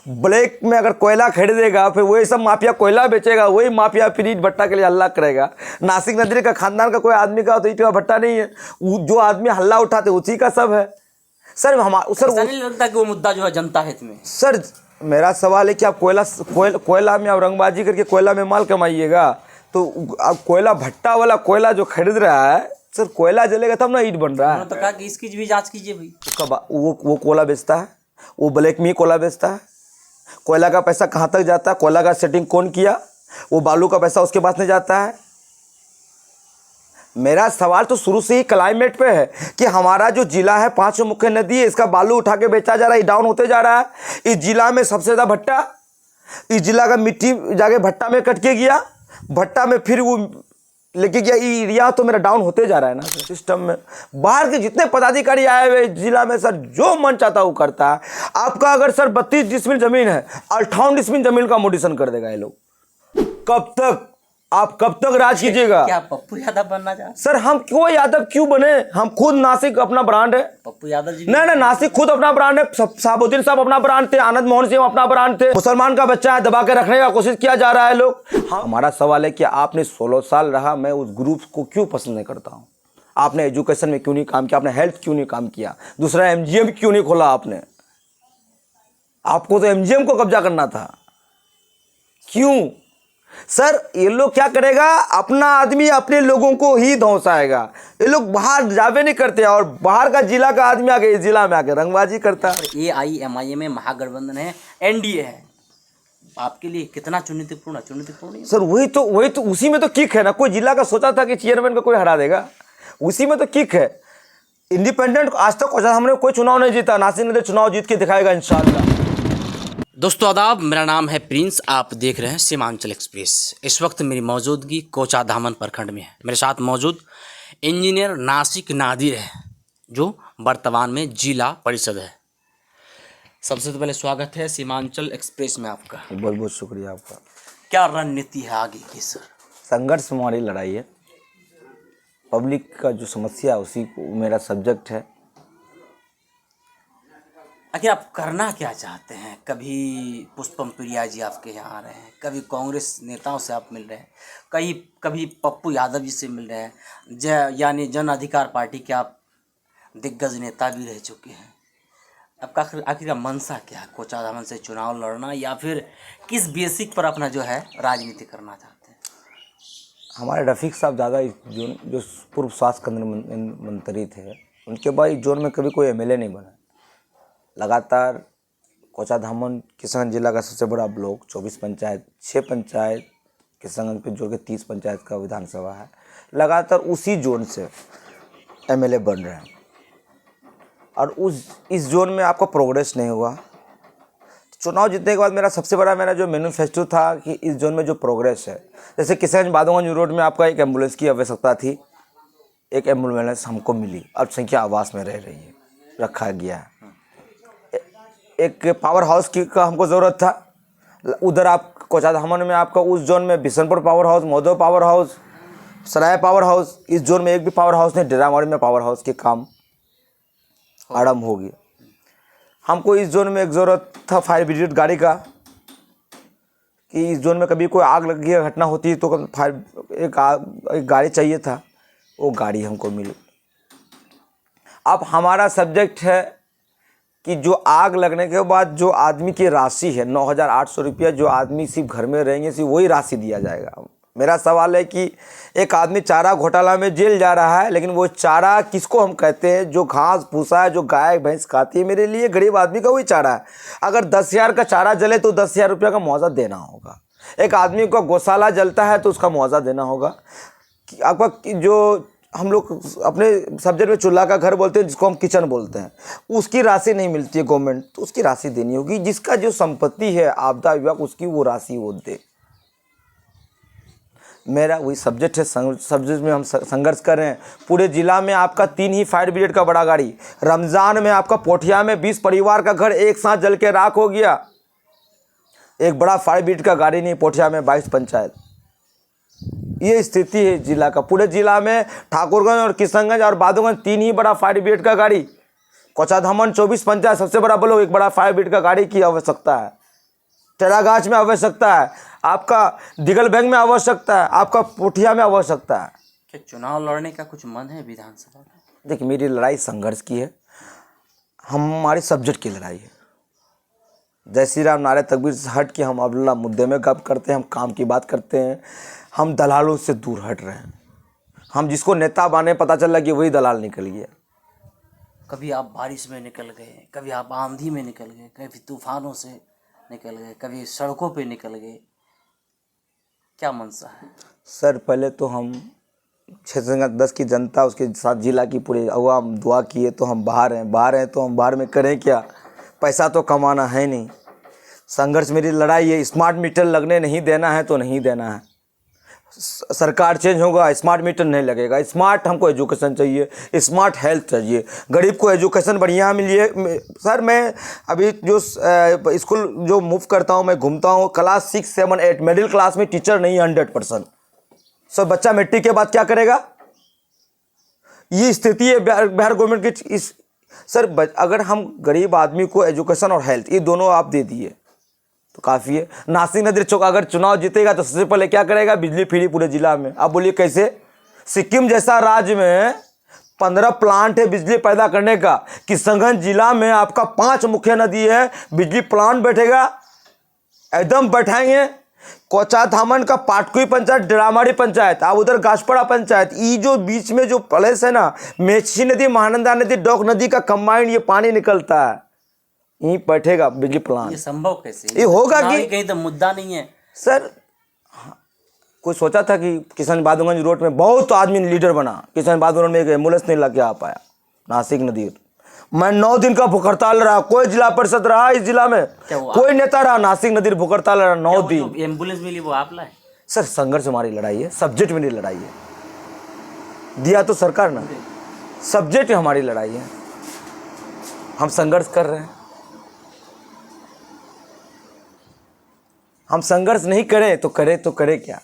Black में अगर कोयला खरीदेगा फिर वही सब माफिया कोयला बेचेगा, वही माफिया फिर ईंट भट्टा के लिए हल्ला करेगा। नासिक नदी का खानदान का कोई आदमी का तो ईंट का भट्टा नहीं है, जो आदमी हल्ला उठाते उसी का सब है। सर ऐसा नहीं लगता कि वो मुद्दा जो है जनता हित में? सर मेरा सवाल है कि आप कोयला में आप रंगबाजी करके कोयला में माल कमाइएगा, तो अब कोयला भट्टा वाला कोयला जो खरीद रहा है, सर कोयला जलेगा तब ना ईंट बन रहा है। तो कहा कि इसकी भी जांच कीजिए भाई। वो कोयला बेचता है, वो ब्लैक में कोयला बेचता है। कोयला का पैसा कहाँ तक जाता है, कोयला का सेटिंग कौन किया, वो बालू का पैसा उसके पास नहीं जाता है। मेरा सवाल तो शुरू से ही क्लाइमेट पे है कि हमारा जो जिला है 5 मुख्य नदी है, इसका बालू उठा के बेचा जा रहा है, डाउन होते जा रहा है। इस जिला में सबसे ज़्यादा भट्टा, इस जिला का मिट्टी जाके भट्टा में कट के गया, भट्टा में फिर वो लेके गया, एरिया तो मेरा डाउन होते जा रहा है ना सिस्टम में। बाहर के जितने पदाधिकारी आए हुए जिला में सर जो मन चाहता वो करता है। आपका अगर सर 32 डिसमिल जमीन है, 58 डिसमिल जमीन का मोडिशन कर देगा ये लोग। कब तक आप कब तक राज कीजिएगा? क्या पप्पू यादव बनना चाहते? सर हम क्यों यादव क्यों बने? हम खुद नासिक अपना ब्रांड है। पप्पू यादव जी नहीं, नासिक खुद अपना ब्रांड है। साबुद्दीन साहब अपना ब्रांड थे, आनंद मोहन सिंह अपना ब्रांड थे। मुसलमान का बच्चा है, दबा के रखने का कोशिश किया जा रहा है लोग। हमारा सवाल है कि आपने 16 साल रहा, मैं उस ग्रुप को क्यों पसंद नहीं करता हूँ। आपने एजुकेशन में क्यों नहीं काम किया, आपने हेल्थ क्यों नहीं काम किया, दूसरा एमजीएम क्यों नहीं खोला आपने? आपको तो एमजीएम को कब्जा करना था, क्यों? सर ये लोग क्या करेगा, अपना आदमी अपने लोगों को ही धौंसाएगा। ये लोग बाहर जावे नहीं करते, और बाहर का जिला का आदमी आके इस जिला में आके रंगबाजी करता है। AIMIM में महागठबंधन है, NDA है, आपके लिए कितना चुनौतीपूर्ण है? चुनौतीपूर्ण है सर, वही तो उसी में तो किक है ना। कोई जिला का सोचा था कि चेयरमैन को कोई हरा देगा, उसी में तो किक है। इंडिपेंडेंट आज तक हमने कोई चुनाव नहीं जीता, नासिक नदी चुनाव जीत के दिखाएगा इंशाल्लाह। दोस्तों आदाब, मेरा नाम है प्रिंस, आप देख रहे हैं सीमांचल एक्सप्रेस। इस वक्त मेरी मौजूदगी कोचाधामन प्रखंड में है। मेरे साथ मौजूद इंजीनियर नासिक नादिर है, जो वर्तमान में जिला परिषद है। सबसे पहले स्वागत है सीमांचल एक्सप्रेस में आपका। बहुत बहुत शुक्रिया आपका। क्या रणनीति है आगे की सर? संघर्ष में हमारी लड़ाई है, पब्लिक का जो समस्या है उसी को मेरा सब्जेक्ट है। आखिर आप करना क्या चाहते हैं? कभी पुष्पम प्रिया जी आपके यहाँ आ रहे हैं, कभी कांग्रेस नेताओं से आप मिल रहे हैं, कभी पप्पू यादव जी से मिल रहे हैं, यानी जन अधिकार पार्टी के आप दिग्गज नेता भी रह चुके हैं। आपका आखिर का मंशा क्या है? कोचाधामन से चुनाव लड़ना, या फिर किस बेसिक पर अपना जो है राजनीति करना चाहते हैं? हमारे रफ़ीक साहब ज़्यादा जो पूर्व स्वास्थ्य केंद्र मंत्री थे, उनके बाद इस जोन में कभी कोई MLA नहीं बना। लगातार कोचाधामन किशनगंज जिला का सबसे बड़ा ब्लॉक, 24 पंचायत, 6 पंचायत किशनगंज पे जोड़ के 30 पंचायत का विधानसभा है। लगातार उसी जोन से MLA बन रहे हैं, और इस जोन में आपका प्रोग्रेस नहीं हुआ। चुनाव जीतने के बाद मेरा जो मैनिफेस्टो था कि इस जोन में जो प्रोग्रेस है, जैसे किशनगंज बादोगंज रोड में आपका एक एम्बुलेंस की आवश्यकता थी, एक एम्बुलेंस हमको मिली, अब संख्या आवास में रह रही है, रखा गया है। एक पावर हाउस का हमको ज़रूरत था, उधर आप कोचाधामन में आपका उस जोन में Bishanpur power house, Maudo power house, Sarai power house, इस जोन में एक भी पावर हाउस नहीं। डेरामाड़ी में पावर हाउस के काम आरंभ हो गया। हमको इस जोन में एक ज़रूरत था फायर ब्रिगेड गाड़ी का, कि इस जोन में कभी कोई आग लग गई घटना होती तो एक गाड़ी चाहिए था, वो गाड़ी हमको मिली। अब हमारा सब्जेक्ट है कि जो आग लगने के बाद जो आदमी की राशि है 9,800 रुपया, जो आदमी सिर्फ घर में रहेंगे सिर्फ वही राशि दिया जाएगा। मेरा सवाल है कि एक आदमी चारा घोटाला में जेल जा रहा है, लेकिन वो चारा किसको हम कहते हैं? जो घास भूसा है, जो गाय भैंस खाती है, मेरे लिए गरीब आदमी का वही चारा है। अगर 10,000 का चारा जले तो 10,000 रुपया का मुआवजा देना होगा। एक आदमी का गौशाला जलता है तो उसका मुआवजा देना होगा। आपका जो हम लोग अपने सब्जेक्ट में चूल्हा का घर बोलते हैं, जिसको हम किचन बोलते हैं, उसकी राशि नहीं मिलती है गवर्नमेंट, तो उसकी राशि देनी होगी। जिसका जो संपत्ति है आपदा विभाग उसकी वो राशि वो दे। मेरा वही सब्जेक्ट है, सब्जेक्ट में हम संघर्ष कर रहे हैं। पूरे जिला में आपका 3 ही फायर ब्रिगेड का बड़ा गाड़ी। रमज़ान में आपका पोठिया में 20 परिवार का घर एक साथ जल के राख हो गया। एक बड़ा फायर ब्रिगेड का गाड़ी नहीं, पोठिया में 22 पंचायत। ये स्थिति है जिला का। पूरे जिला में ठाकुरगंज और किशनगंज और बादोगंज 3 ही बड़ा फायर ब्रिगेड का गाड़ी। कोचाधामन 24 पंचायत सबसे बड़ा ब्लॉक, एक बड़ा फायर ब्रिगेड का गाड़ी की आवश्यकता है। टेरागाछ में आवश्यकता है, आपका दिगल बैंक में आवश्यकता है, आपका पोठिया में आवश्यकता है। क्या चुनाव लड़ने का कुछ मन है विधानसभा में? देखिए, मेरी लड़ाई संघर्ष की है, हमारी सब्जेक्ट की लड़ाई है। जय श्री राम नारे तकबीर से हट के हम अल्लाह मुद्दे में गप करते हैं, हम काम की बात करते हैं, हम दलालों से दूर हट रहे हैं। हम जिसको नेता बने पता चल रहा कि वही दलाल निकल गया। कभी आप बारिश में निकल गए, कभी आप आंधी में निकल गए, कभी तूफानों से निकल गए, कभी सड़कों पे निकल गए, क्या मनसा है? सर पहले तो हम 610 की जनता, उसके साथ जिला की पूरी अवाम दुआ किए तो हम बाहर हैं तो हम बाहर में करें क्या? पैसा तो कमाना है नहीं। संघर्ष मेरी लड़ाई है, स्मार्ट मीटर लगने नहीं देना है तो नहीं देना है। सरकार चेंज होगा, स्मार्ट मीटर नहीं लगेगा। स्मार्ट हमको एजुकेशन चाहिए, स्मार्ट हेल्थ चाहिए, गरीब को एजुकेशन बढ़िया मिलिए। सर मैं अभी जो स्कूल जो मूव करता हूँ, मैं घूमता हूँ, क्लास 6, 7, 8 मिडिल क्लास में टीचर नहीं है 100%। सर बच्चा मैट्रिक के बाद क्या करेगा? ये स्थिति है बिहार गवर्नमेंट की। इस सर अगर हम गरीब आदमी को एजुकेशन और हेल्थ ये दोनों आप दे दिए तो काफ़ी है। नासिक नदी चौक अगर चुनाव जीतेगा तो सबसे पहले क्या करेगा? बिजली फ्री पूरे जिला में। आप बोलिए कैसे? सिक्किम जैसा राज्य में 15 प्लांट है बिजली पैदा करने का, किशनगंज जिला में आपका 5 मुख्य नदी है, बिजली प्लांट बैठेगा, एकदम बैठाएंगे। कोचा धामन का पाटकुई पंचायत, ड्रामाड़ी पंचायत, आप उधर गाछपड़ा पंचायत, ये जो बीच में जो प्लेस है ना, मेची नदी, महानंदा नदी, डोक नदी का कंबाइंड ये पानी निकलता है, यहीं बैठेगा बिजली प्लांट। ये संभव कैसे? ये होगा कि कहीं तो मुद्दा नहीं है सर। कोई सोचा था कि किशन बहादुरगंज रोड में बहुत आदमी लीडर बना, किशन बहादुरगंज में एक एम्बुलेंस नहीं लग के आ पाया। नासिक नदी मैं 9 दिन का भूख हड़ताल रहा, कोई जिला परिषद रहा इस जिला में, कोई नेता रहा, नासिक नदी भूख हड़ताल रहा 9 दिन। एम्बुलेंस मिली वो आप लाए? सर संघर्ष हमारी लड़ाई है, सब्जेक्ट मेरी लड़ाई है। दिया तो सरकार ना, सब्जेक्ट हमारी लड़ाई है, हम संघर्ष कर रहे हैं। हम संघर्ष नहीं करें तो करे क्या?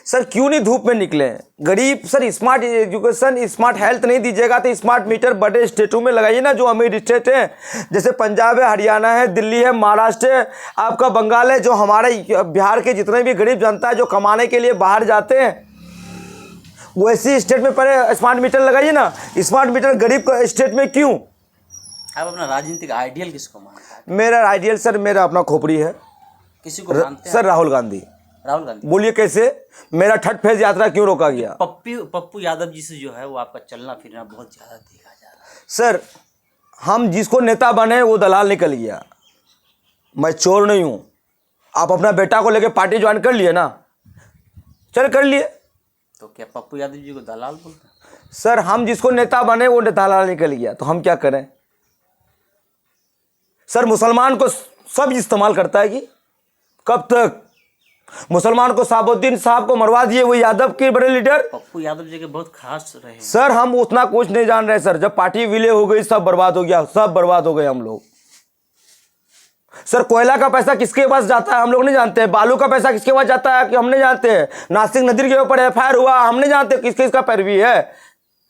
सर क्यों नहीं धूप में निकले? गरीब sir smart education, smart health नहीं दीजिएगा तो स्मार्ट मीटर बड़े स्टेटों में लगाइए ना, जो अमीर स्टेट है, जैसे पंजाब है, हरियाणा है, दिल्ली है, महाराष्ट्र है, आपका बंगाल है। जो हमारे बिहार के जितने भी गरीब जनता है जो कमाने के लिए बाहर जाते हैं, वैसी स्टेट में पहले स्मार्ट मीटर लगाइए ना। स्मार्ट मीटर गरीब स्टेट में क्यों? आप अपना राजनीतिक आइडियल किसको मानते हैं? मेरा आइडियल सर मेरा अपना खोपड़ी है। किसी को मानते हैं? सर राहुल गांधी। राहुल गांधी। बोलिए कैसे? मेरा छठ फेज यात्रा क्यों रोका गया? पप्पू यादव जी से जो है वो आपका चलना फिरना बहुत ज़्यादा देखा जा रहा है। सर हम जिसको नेता बने वो दलाल निकल गया। मैं चोर नहीं हूँ। आप अपना बेटा को लेके पार्टी ज्वाइन कर लिए ना, चल कर लिए, तो क्या पप्पू यादव जी को दलाल बोलते हैं? सर हम जिसको नेता बने वो दलाल निकल गया, तो हम क्या करें? सर मुसलमान को सब इस्तेमाल करता है कि कब तक? मुसलमान को साबुद्दीन साहब को मरवा दिए वो यादव के बड़े लीडर। पप्पू यादव जी के बहुत खास रहे हैं। सर हम उतना कुछ नहीं जान रहे सर, जब पार्टी विलय हो गई सब बर्बाद हो गया, सब बर्बाद हो गए हम लोग। सर कोयला का पैसा किसके पास जाता है हम लोग नहीं जानते हैं, बालू का पैसा किसके पास जाता है कि हम नहीं जानते हैं, नासिक नदी के ऊपर FIR हुआ हम नहीं जानते किस किस का पैरवी है,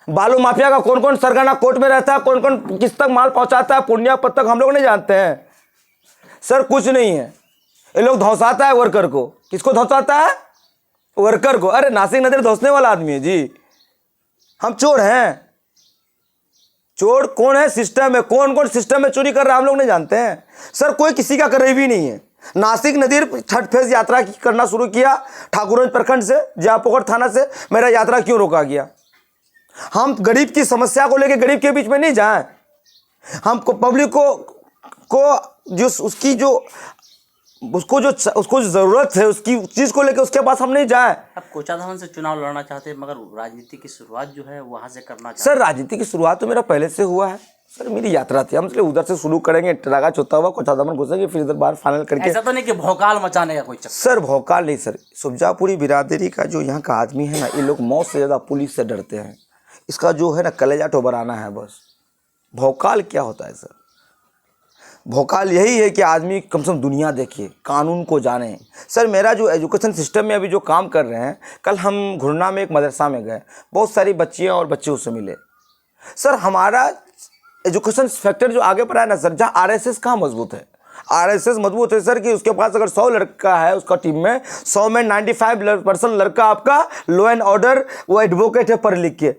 बालू माफिया का कौन कौन सरगना कोर्ट में रहता है, कौन कौन किस तक माल पहुंचाता है, पूर्णिया पद तक हम लोग नहीं जानते हैं। सर कुछ नहीं है, ये लोग धौसाता है वर्कर को। किसको धौसाता है? वर्कर को। अरे नासिक नदी धौसने वाला आदमी है जी। हम चोर हैं? चोर कौन है? सिस्टम है। कौन कौन सिस्टम में चोरी कर रहा है हम लोग नहीं जानते हैं। सर कोई किसी का कर भी नहीं है। नासिक नदी छठ फेज यात्रा करना शुरू किया ठाकुरगंज प्रखंड से, जहापोखर थाना से। मेरा यात्रा क्यों रोका गया? हम गरीब की समस्या को लेकर गरीब के बीच में नहीं जाएं। हमको पब्लिक को जो उसको जो ज़रूरत है उसकी चीज़ को लेकर उसके पास हम नहीं जाएं। अब कोचाधामन से चुनाव लड़ना चाहते हैं, मगर राजनीति की शुरुआत जो है वहाँ से करना चाहते सर राजनीति की शुरुआत तो मेरा पहले से हुआ है सर, मेरी यात्रा थी, हम इसलिए उधर से शुरू करेंगे, टरागा होता हुआ कोचाधामन घुसेंगे, फिर इधर बाहर फाइनल करके। ऐसा तो नहीं कि भौकाल मचाने का कोई चक्कर? सर भौकाल नहीं सर, सुरजापुरी बिरादरी का जो यहाँ का आदमी है ना, ये लोग मौत से ज़्यादा पुलिस से डरते हैं। इसका जो है ना कलेजा ठोबराना है बस। भौकाल क्या होता है सर? भौकाल यही है कि आदमी कम से कम दुनिया देखिए, कानून को जाने। सर मेरा जो एजुकेशन सिस्टम में अभी जो काम कर रहे हैं, कल हम घुरना में एक मदरसा में गए, बहुत सारी बच्चियाँ और बच्चे उससे मिले। सर हमारा एजुकेशन फैक्टर जो आगे बढ़ा है ना सर, जहाँ RSS कहाँ मजबूत है, आरएसएस मजबूत है सर कि उसके पास अगर 100 लड़का है उसका टीम में, 100 में 95% लड़का आपका लॉ एंड ऑर्डर, वो एडवोकेट है पढ़ लिख के।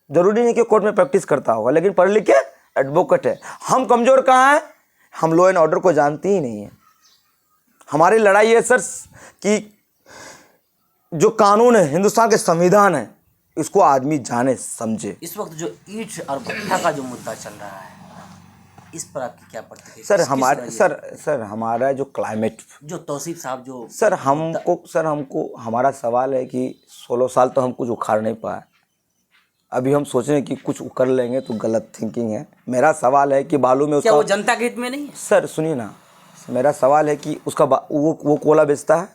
जरूरी नहीं कि कोर्ट में प्रैक्टिस करता होगा, लेकिन पढ़ लिख के एडवोकेट है। हम कमज़ोर कहाँ हैं? हम लॉ एंड ऑर्डर को जानते ही नहीं है। हमारी लड़ाई है सर कि जो कानून है, हिंदुस्तान के संविधान है, इसको आदमी जाने समझे। इस वक्त जो ईंट और भट्ठा का जो मुद्दा चल रहा है, इस पर आपकी क्या प्रतिक्रिया? सर हमारा जो क्लाइमेट, जो तौसीफ साहब जो सर हमको हमारा सवाल है कि 16 साल तो हम कुछ उखाड़ नहीं पाए। अभी हम सोच रहे हैं कि कुछ कर लेंगे तो गलत थिंकिंग है। मेरा सवाल है कि बालू में उसका, क्या वो जनता के हित में नहीं है? सर सुनिए ना, मेरा सवाल है कि उसका वो कोयला बेचता है,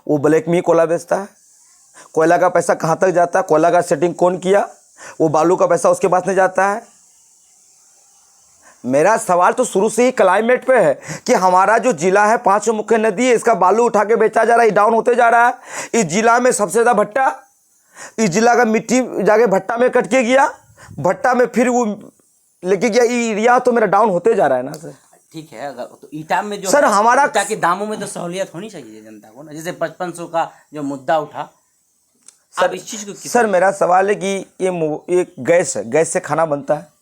वो ब्लैक में कोयला बेचता है। कोयला का पैसा कहाँ तक जाता है? कोयला का सेटिंग कौन किया? वो बालू का पैसा उसके पास नहीं जाता है। मेरा सवाल तो शुरू से ही क्लाइमेट पे है कि हमारा जो जिला है 5 मुख्य नदी है, इसका बालू उठा के बेचा जा रहा है, डाउन होते जा रहा है। इस जिला में सबसे ज़्यादा भट्टा, इस जिला का मिट्टी जाके भट्टा में कट के गया, भट्टा में फिर वो लेके गया, एरिया तो मेरा डाउन होते जा रहा है ना सर। ठीक है, अगर तो ईटा में जो सर हमारा ईटा के दामों में तो सहूलियत होनी चाहिए जनता को ना, जैसे 5500 का जो मुद्दा उठा। सर इस चीज़ को सर मेरा सवाल है कि ये गैस है, गैस से खाना बनता है।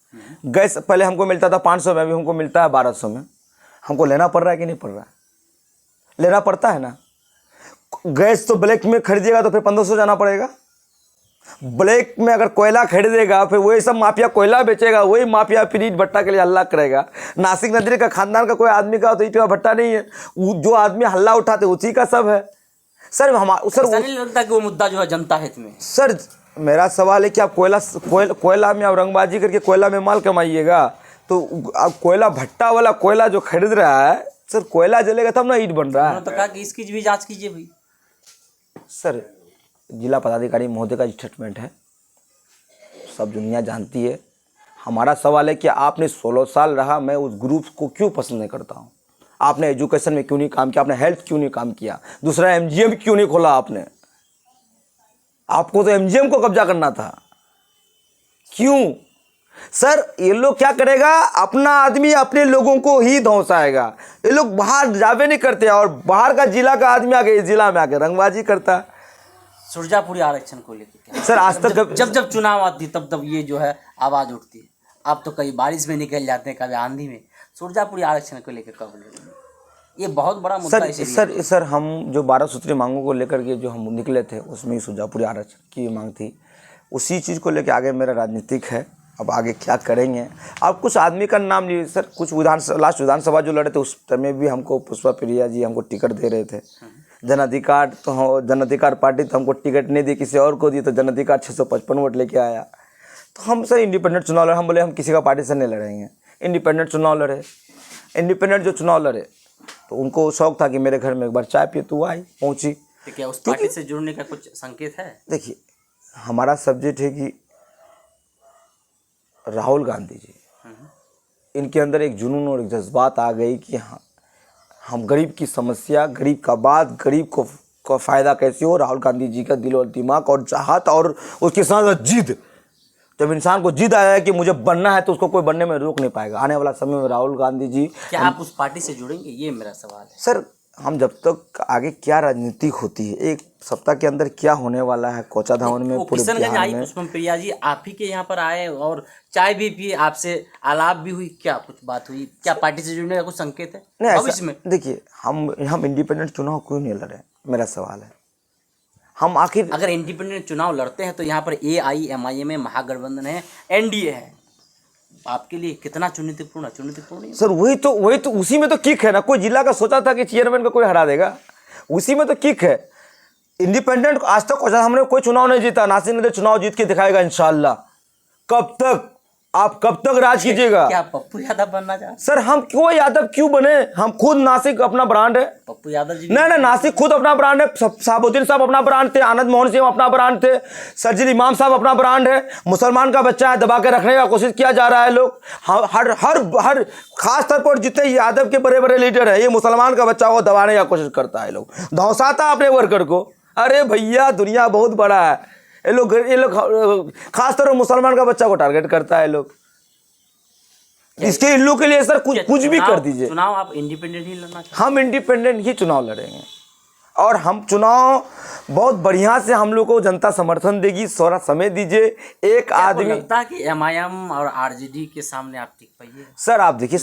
गैस पहले हमको मिलता था 500 में, अभी हमको मिलता है 1200 में। हमको लेना पड़ रहा है कि नहीं पड़ रहा है? लेना पड़ता है ना। गैस तो ब्लैक में खरीदेगा तो फिर 1500 जाना पड़ेगा। ब्लैक में अगर कोयला खरीदेगा फिर वही सब माफिया कोयला बेचेगा, वही माफिया फिर ईट भट्टा के लिए हल्ला करेगा। नासिक नदी का खानदान का कोई आदमी का तो ईट का भट्टा नहीं है, जो आदमी हल्ला उठाते उसी का सब है। सर ऐसा नहीं लगता कि वो मुद्दा जो है जनता हित में? सर मेरा सवाल है कि आप कोयला में आप रंगबाजी करके कोयला में माल कमाइएगा, तो आप कोयला भट्टा वाला कोयला जो खरीद रहा है, सर कोयला जलेगा तब ना ईट बन रहा है। तो कहा कि इसकी भी जांच कीजिए भाई। सर जिला पदाधिकारी महोदय का स्टेटमेंट है, सब दुनिया जानती है। हमारा सवाल है कि आपने 16 साल रहा, मैं उस ग्रुप को क्यों पसंद नहीं करता हूँ। आपने एजुकेशन में क्यों नहीं काम किया, आपने हेल्थ क्यों नहीं काम किया, दूसरा एमजीएम क्यों नहीं खोला आपने? आपको तो एमजीएम को कब्जा करना था, क्यों? सर ये लोग क्या करेगा, अपना आदमी अपने लोगों को ही धौंसाएगा। ये लोग बाहर जावे नहीं करते, और बाहर का जिला का आदमी आके इस जिला में आके रंगबाजी करता है। सुरजापुरी आरक्षण को लेकर सर आज तक जब चुनाव आती तब ये जो है आवाज़ उठती है। आप तो कभी बारिश में निकल जाते हैं, कभी आंधी में। सुरजापुरी आरक्षण को लेकर कब लड़ेंगे? ये बहुत बड़ा मुद्दा है। सर हम जो 12 सूत्री मांगों को लेकर के जो हम निकले थे, उसमें सुरजापुरी आरक्षण की मांग थी। उसी चीज़ को लेकर आगे मेरा राजनीतिक है। अब आगे क्या करेंगे, अब कुछ आदमी का नाम लिए सर, कुछ लास्ट विधानसभा जो लड़े थे उस समय भी हमको पुष्पा प्रिया जी हमको टिकट दे रहे थे। जन अधिकार पार्टी तो हमको टिकट नहीं दी, किसी और को दी, तो जन अधिकार 655 वोट लेके आया। तो हम सर इंडिपेंडेंट चुनाव लड़े। हम बोले हम किसी का पार्टी से नहीं लड़ेंगे, इंडिपेंडेंट चुनाव लड़े। इंडिपेंडेंट जो चुनाव लड़े तो उनको शौक था कि मेरे घर में एक बार चाय पिए, तो आई पहुँची। तो क्या उस पार्टी से जुड़ने का कुछ संकेत है? देखिए हमारा सब्जेक्ट है कि राहुल गांधी जी, इनके अंदर एक जुनून और एक जज्बात आ गई कि हाँ हम गरीब की समस्या, गरीब का बात, गरीब को फ़ायदा कैसे हो। राहुल गांधी जी का दिल और दिमाग और चाहत और उसके साथ जिद, जब इंसान को जिद आया है कि मुझे बनना है तो उसको कोई बनने में रोक नहीं पाएगा। आने वाला समय में राहुल गांधी जी, क्या आप उस पार्टी से जुड़ेंगे? ये मेरा सवाल है सर। हम जब तक आगे क्या राजनीति होती है, एक सप्ताह के अंदर क्या होने वाला है कोचा धावन में, पूरे बिहार में। पुष्पम प्रिया जी आप ही के यहाँ पर आए और चाय भी पिए, आपसे आलाप भी हुई, क्या कुछ बात हुई? क्या पार्टी से जुड़ने का कुछ संकेत है नहीं भविष्य में? देखिए हम इंडिपेंडेंट चुनाव क्यों नहीं लड़े, मेरा सवाल है। हम आखिर अगर इंडिपेंडेंट चुनाव लड़ते हैं तो यहाँ पर AIMIM में महागठबंधन है, NDA है, आपके लिए कितना चुनौतीपूर्ण है? सर वही तो उसी में तो किक है ना। कोई जिला का सोचा था कि चेयरमैन को कोई हरा देगा, उसी में तो किक है। इंडिपेंडेंट आज तक हमने कोई चुनाव नहीं जीता, नासिक नदी चुनाव जीत के दिखाएगा इंशाल्लाह। कब तक आप कब तक राज कीजिएगा? क्या पप्पू यादव बनना चाहते? सर हम क्यों यादव क्यों बने? हम खुद नासिक अपना ब्रांड है। पप्पू यादव जी नहीं नासिक खुद अपना ब्रांड है। साबुद्दीन साहब अपना ब्रांड थे, आनंद मोहन सिंह अपना ब्रांड थे, सर्जिल इमाम साहब अपना ब्रांड है। मुसलमान का बच्चा है, दबा के रखने का कोशिश किया जा रहा है लोग। हर खास तौर पर जितने यादव के बड़े बड़े लीडर है, ये मुसलमान का बच्चा को दबाने का कोशिश करता है लोग, धौंसाता अपने वर्कर को। अरे भैया दुनिया बहुत बड़ा है, ये लोग खास तौर पर मुसलमान का बच्चा को टारगेट करता है लोग। इसके इन लोग के लिए सर कुछ भी कर दीजिए। चुनाव आप इंडिपेंडेंट ही लड़ना चाहते हम इंडिपेंडेंट ही चुनाव लड़ेंगे और हम चुनाव बहुत बढ़िया से हम लोग को जनता समर्थन देगी। थोड़ा समय दीजिए। एक हैं? आदमी लगता है कि एमआईएम और आरजेडी के सामने आप टिक पाइए? सर आप देखिए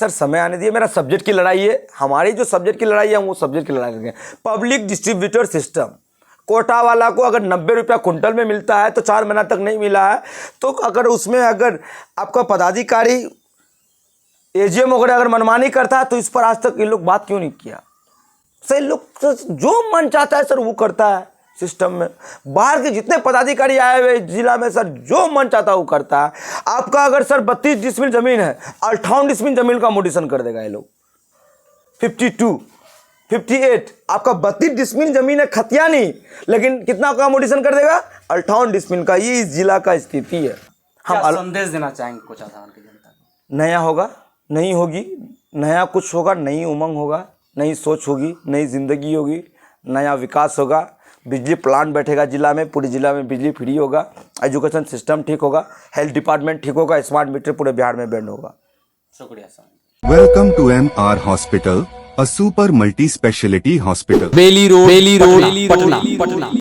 समय आने दिए। मेरा सब्जेक्ट की लड़ाई है, हमारी जो सब्जेक्ट की लड़ाई है हम वो सब्जेक्ट की लड़ाई करेंगे। पब्लिक डिस्ट्रीब्यूटर सिस्टम, कोटा वाला को अगर 90 रुपया कुंटल में मिलता है तो 4 महीना तक नहीं मिला है, तो अगर उसमें अगर आपका पदाधिकारी एजीएम वगैरह अगर मनमानी करता है तो इस पर आज तक ये लोग बात क्यों नहीं किया? सर लोग जो मन चाहता है सर वो करता है सिस्टम में। बाहर के जितने पदाधिकारी आए हुए जिला में सर जो मन चाहता है वो करता है। आपका अगर सर 32 डिसमिल जमीन है, 58 डिसमिल जमीन का मोडिशन कर देगा ये लोग। 52 58 आपका 32 डिसमिल जमीन है खतिया नहीं, लेकिन कितना का मोडिशन कर देगा? 58 डिसमिल का। ये इस जिला का स्थिति है। क्या संदेश देना चाहेंगे कोचाधाम की जनता को? नया होगा, नई होगी, नया कुछ होगा, नई उमंग होगा, नई सोच होगी, नई जिंदगी होगी, नया विकास होगा। बिजली प्लांट बैठेगा जिला में, पूरे जिला में बिजली फ्री होगा, एजुकेशन सिस्टम ठीक होगा, हेल्थ डिपार्टमेंट ठीक होगा, स्मार्ट मीटर पूरे बिहार में बैंड होगा। शुक्रिया sir. Welcome to MR Hospital, a super multi-speciality hospital. Bailey road Patna.